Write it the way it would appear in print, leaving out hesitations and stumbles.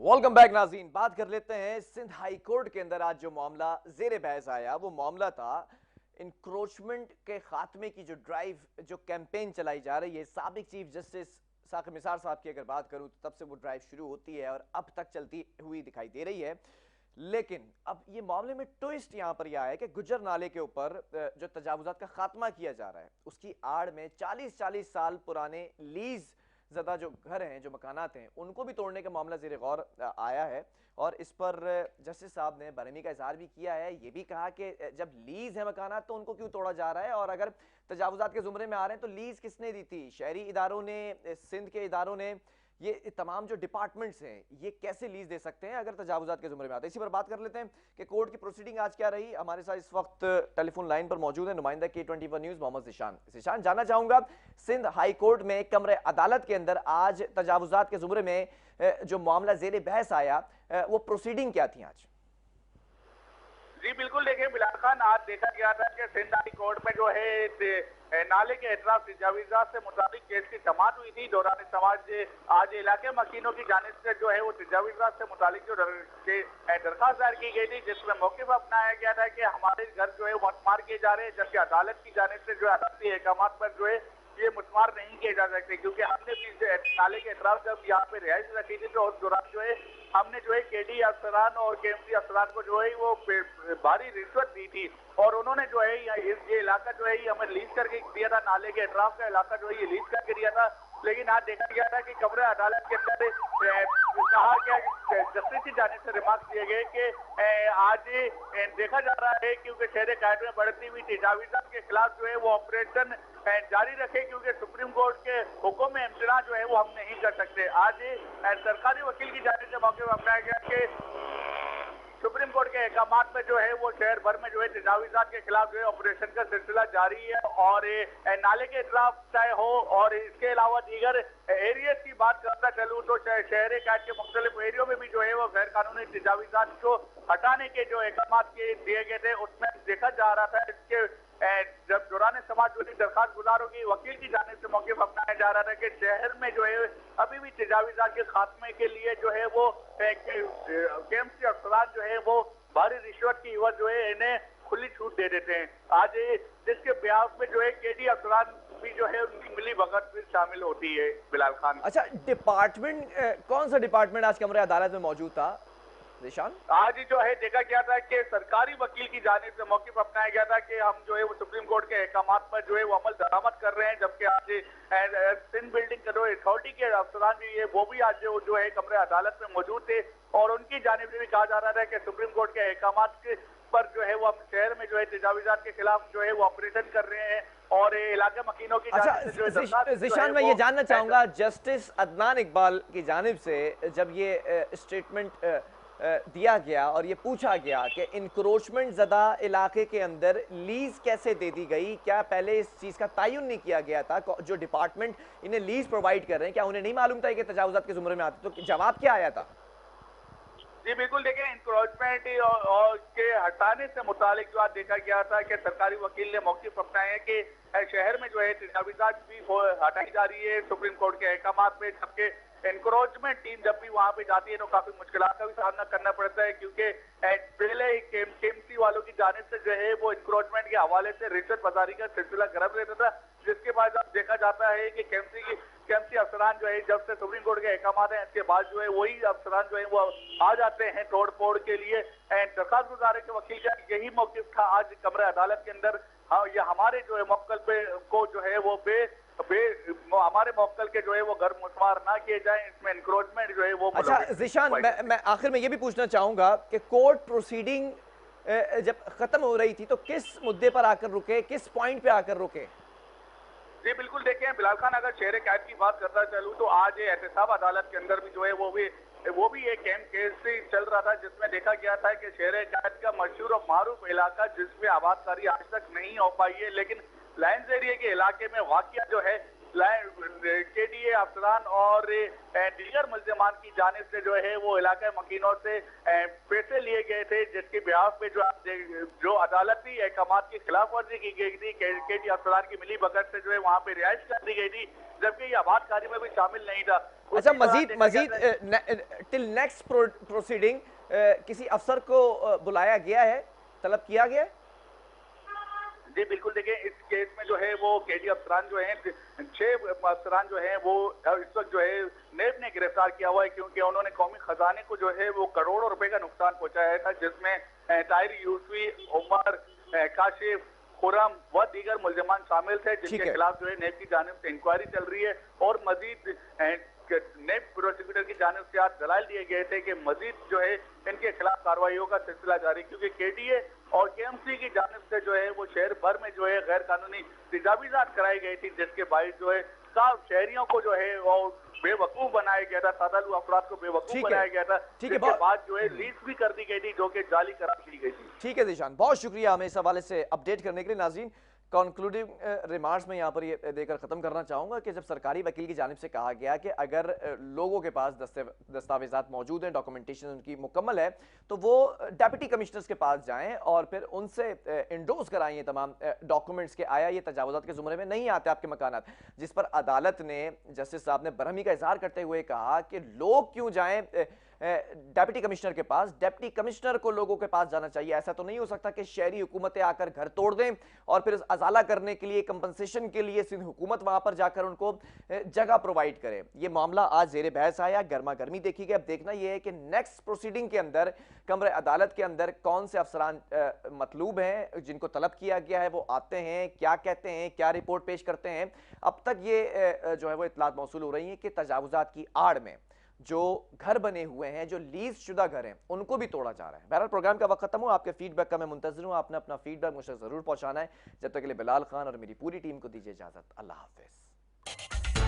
Welcome back नाज़रीन। बात कर लेते हैं सिंध हाई कोर्ट के अंदर आज जो मामला जेर बहस आया वो मामला था इंक्रोचमेंट के खात्मे की जो ड्राइव जो कैंपेन चलाई जा रही है। साबिक चीफ जस्टिस साकिब निसार साहब की अगर बात करूं तो तब से वो ड्राइव शुरू होती है और अब तक चलती हुई दिखाई दे रही है। लेकिन अब ये मामले में ट्विस्ट यहां पर यह है कि गुज्जर नाले के ऊपर जो तजावुजात का खात्मा किया जा रहा है उसकी आड़ में 40-40 साल पुराने लीज ज़्यादा जो घर हैं, जो मकानात हैं, उनको भी तोड़ने का मामला ज़ेर गौर आया है। और इस पर जस्टिस साहब ने बरहमी का इजहार भी किया है। ये भी कहा कि जब लीज है मकानात तो उनको क्यों तोड़ा जा रहा है, और अगर तजावुजात के ज़ुमरे में आ रहे हैं तो लीज किसने दी थी? शहरी इदारों ने, सिंध के इदारों ने, ये तमाम जो डिपार्टमेंट्स हैं ये कैसे लीज दे सकते हैं अगर तजावुजात के ज़ुमरे में आते हैं? इसी पर बात कर लेते हैं कि कोर्ट की प्रोसीडिंग आज क्या रही। हमारे साथ इस वक्त टेलीफोन लाइन पर मौजूद है नुमाइंदा K24 न्यूज़ मोहम्मद ज़िशान। जानना चाहूंगा सिंध हाई कोर्ट में कमरे अदालत के अंदर आज तजावुजात के ज़ुमरे में जो मामला ज़ेर बहस आया वो प्रोसीडिंग क्या थी आज? जी बिल्कुल, देखिए बिलाल खान, आज देखा गया था कि सिंध हाई कोर्ट में जो है नाले के एतराफ तजावीज़ात से मुताबिक केस की समाअत हुई थी। दौरान समाज आज इलाके मकीनों की जानिब से जो है वो तजावीज़ात से मुताबिक जो दरखास्त दायर की गई थी, जिसमें मौके पर अपनाया गया था कि हमारे घर जो है वो मुतमार किए जा रहे हैं, जबकि अदालत की जानिब से जो अदालती अहकाम पर जो है ये मुतमार नहीं किए जा सकते, क्योंकि हमने भी नाले के एतराफ जब यहाँ पे रिहाइश रखी थी तो उस दौरान जो है हमने जो है केडी अफसरान और केएमसी अफसरान को जो है वो भारी रिश्वत दी थी और उन्होंने जो है ये इलाका जो है ये हमें लीज करके दिया था। नाले के एतराफ का इलाका जो है ये लीज करके दिया था। लेकिन आज देखा गया था कि कमरे अदालत के अंदर कहा गया, जस्टिस की जानिब से रिमार्क दिए गए कि आज देखा जा रहा है क्योंकि शहर कायद में बढ़ती हुई तजावीज़ात के खिलाफ जो है वो ऑपरेशन जारी रखे, क्योंकि सुप्रीम कोर्ट के हुक्म में इम्तना जो है वो हम नहीं कर सकते। आज सरकारी वकील की जानिब से मौके पर अपनाया गया कि सुप्रीम कोर्ट के अहकाम में जो है वो शहर भर में जो है तजावीज़ात के खिलाफ जो है ऑपरेशन का सिलसिला जारी है और नाले के इतराफ चाहे हो और इसके अलावा दीगर एरियाज की बात करता चलूँ तो शहर कायद के मुख्तलिफ एरियो में भी जो है वो गैर कानूनी तजावीज़ात को हटाने के जो अहकाम दिए गए थे उसमें देखा जा रहा था इसके जब दौरान समाज जो दरखास्त गुजारों की वकील की जानिब से मौके पर अपनाया जा रहा था कि शहर में जो है अभी भी तजावीज़ात के खात्मे के लिए जो है वो केएमसी अफसरान जो है वो भारी रिश्वत की इवज जो है इन्हें खुली छूट दे देते हैं। आज जिसके ब्याह में जो है केडी अफसरान भी जो है उनकी मिली भगत भी शामिल होती है। बिलाल खान, अच्छा, डिपार्टमेंट कौन सा डिपार्टमेंट आज कमरे अदालत में मौजूद था? आज जो है देखा गया था कि सरकारी वकील की जानिब से मौके पर अपनाया गया था कि हम जो है वो सुप्रीम कोर्ट के अहकाम पर जो है वो अमल दरामद कर रहे हैं, जबकि आज सिंध बिल्डिंग अथॉरिटी के अफसरान भी है वो भी आज जो है कमरे अदालत में मौजूद थे और उनकी जानिब से भी कहा जा रहा था कि सुप्रीम कोर्ट के अहकाम पर जो है वो हम शहर में जो है तजावीज़ात के खिलाफ जो है वो ऑपरेशन कर रहे हैं और इलाके मकीनों की ज़िशान, मैं ये जानना चाहूंगा जस्टिस अदनान इकबाल की जानिब से जब ये स्टेटमेंट दिया गया और ये पूछा गया कि इंक्रोचमेंट ज़दा इलाके के अंदर लीज कैसे दे दी गई, क्या पहले इस चीज़ का तयन नहीं किया गया था? जो डिपार्टमेंट इन्हें लीज प्रोवाइड कर रहे हैं क्या उन्हें नहीं मालूम था कि तजावुजात के ज़ुमरे में आते? तो जवाब क्या आया था? जी बिल्कुल, देखिए इंक्रोचमेंट और के हटाने से मुतालिक जो आज देखा गया था कि सरकारी वकील ने मौके पर अपनाया है कि शहर में जो है तजावीज़ात भी हटाई जा रही है सुप्रीम कोर्ट के अहकाम पे, जबकि एनक्रोचमेंट टीम जब भी वहां पे जाती है तो काफी मुश्किलात का भी सामना करना पड़ता है, क्योंकि पहले ही केएमसी वालों की जानिब से जो है वो एनक्रोचमेंट के हवाले से रिश्वत बाजारी का सिलसिला गर्म रहता था, जिसके बाद अब देखा जाता है कि केएमसी अफसरान जो है जब से सुप्रीम कोर्ट के अहकाम हैं इसके बाद जो है वही अफसरान जो है वो आ जाते हैं तोड़ फोड़ के लिए। दरखास्त गुजारे के वकील का यही मौक़िफ़ था आज कमरे अदालत के अंदर। हाँ, ये हमारे जो है मौक्कल पे को जो है वो हमारे मौक्कल के जो है वो घर मुतमार ना किए जाए, इसमें इंक्रोचमेंट जो है वो। अच्छा ज़िशान, मैं आखिर में ये भी पूछना चाहूंगा कि कोर्ट प्रोसीडिंग जब खत्म हो रही थी तो किस मुद्दे पर आकर रुके, किस पॉइंट पे आकर रुके? जी बिल्कुल, देखें बिलाल खान, अगर शहर कैद की बात करता चलूँ तो आज एहतसाब अदालत के अंदर भी जो है वो भी एक केस चल रहा था, जिसमें देखा गया था कि शहर कैद का मशहूर और मारूफ इलाका जिसमें आबादकारी आज तक नहीं हो पाई है, लेकिन लाइन्स एरिया के इलाके में वाकया जो है केडीए अफसरान और दीगर मुल्जिमान की जानिब से जो है वो इलाके मकीनों से पैसे लिए गए थे, जिसके बिहाफ पे जो अदालती अहकाम की खिलाफ वर्जी की गई थी। केडी अफसरान की मिली भगत से जो है वहाँ पे रिहाइश कर दी गई थी, जबकि ये आबादकारी में भी शामिल नहीं था। अच्छा, मजीद टिल नेक्स्ट प्रोसीडिंग किसी अफसर को बुलाया गया है, तलब किया गया है? जी बिल्कुल, देखिए इस केस में जो है वो केडी अफसरान जो है 6 अफसरान जो है वो इस वक्त जो है नेब ने गिरफ्तार किया हुआ है, क्योंकि उन्होंने कौमी खजाने को जो है वो करोड़ों रुपए का नुकसान पहुंचाया था, जिसमें ताहिर यूसुफी, उमर, काशिफ, खुरम व दीगर मुल्जिमान शामिल थे, जिनके खिलाफ जो है नेब की जानिब से इंक्वायरी चल रही है। और मजीद नेब प्रोसिक्यूटर की जानिब से आज दलाइल दिए गए थे कि मजीद जो है इनके खिलाफ कार्रवाइयों का सिलसिला जारी, क्योंकि केडीए और केएमसी की जानिब से जो है वो शहर भर में जो है गैर कानूनी तजावीज़ात कराई गई थी, जिसके बाइस जो है साफ शहरियों को जो है वो बेवकूफ बनाया गया था, सादालू अफराद को बेवकूफ बनाया गया था, जिसके बाद जो है लीज भी कर दी गई थी, जो कि जाली करार दी गई थी। ठीक है ज़ीशान, बहुत शुक्रिया हमें इस हवाले से अपडेट करने के लिए। नाज़रीन, कंक्लूडिंग रिमार्क्स में यहाँ पर ये देकर ख़त्म करना चाहूँगा कि जब सरकारी वकील की जानिब से कहा गया कि अगर लोगों के पास दस्तावेज़ात मौजूद हैं, डॉक्यूमेंटेशन उनकी मुकम्मल है, तो वो डिप्टी कमिश्नर्स के पास जाएं और फिर उनसे इंडोर्स कराएं ये तमाम डॉक्यूमेंट्स के आया ये तजावुज़ात के ज़ुमरे में नहीं आते आपके मकानात, जिस पर अदालत ने, जस्टिस साहब ने बरहमी का इजहार करते हुए कहा कि लोग क्यों जाएं डिप्टी कमिश्नर के पास, डिप्टी कमिश्नर को लोगों के पास जाना चाहिए। ऐसा तो नहीं हो सकता कि शहरी हुकूमतें आकर घर तोड़ दें और फिर अजाला करने के लिए, कंपनसेशन के लिए सिंध हुकूमत वहां पर जाकर उनको जगह प्रोवाइड करे। ये मामला आज जेर बहस आया, गर्मा गर्मी देखी गई। अब देखना यह है कि नेक्स्ट प्रोसीडिंग के अंदर, कमरे अदालत के अंदर कौन से अफसरान मतलूब हैं, जिनको तलब किया गया है, वो आते हैं, क्या कहते हैं, क्या रिपोर्ट पेश करते हैं। अब तक ये जो है वो इत्तलात मौसूल हो रही है कि तजावुज़ात की आड़ में जो घर बने हुए हैं, जो लीज शुदा घर हैं, उनको भी तोड़ा जा रहा है। बहरहाल प्रोग्राम का वक्त खत्म हुआ, आपके फीडबैक का मैं मुंतज़िर हूं। आपने अपना फीडबैक मुझे जरूर पहुंचाना है। जब तक के लिए बिलाल खान और मेरी पूरी टीम को दीजिए इजाजत। अल्लाह हाफिज।